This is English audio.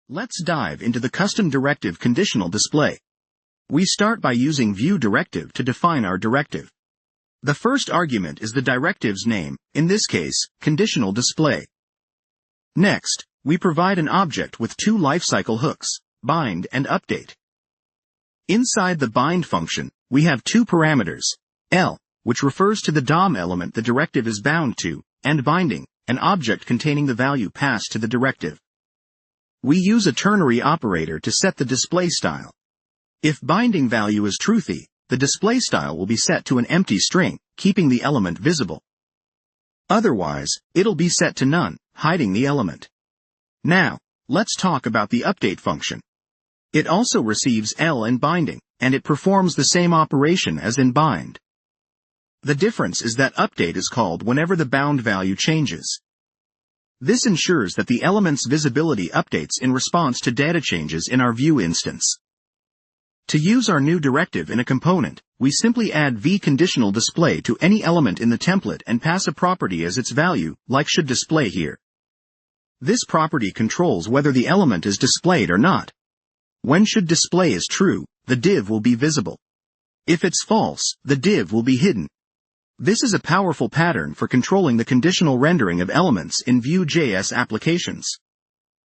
Let's dive into the custom directive conditional display. We start by using Vue directive to define our directive. The first argument is the directive's name, in this case, conditional display. Next, we provide an object with two lifecycle hooks, bind and update. Inside the bind function, we have two parameters, L, which refers to the DOM element the directive is bound to, and binding, an object containing the value passed to the directive. We use a ternary operator to set the display style. If binding value is truthy, the display style will be set to an empty string, keeping the element visible. Otherwise, it'll be set to none, hiding the element. Now, let's talk about the update function. It also receives L in binding, and it performs the same operation as in bind. The difference is that update is called whenever the bound value changes. This ensures that the element's visibility updates in response to data changes in our Vue instance. To use our new directive in a component, we simply add v-conditional display to any element in the template and pass a property as its value, like should display here. This property controls whether the element is displayed or not. When should display is true, the div will be visible. If it's false, the div will be hidden. This is a powerful pattern for controlling the conditional rendering of elements in Vue.js applications.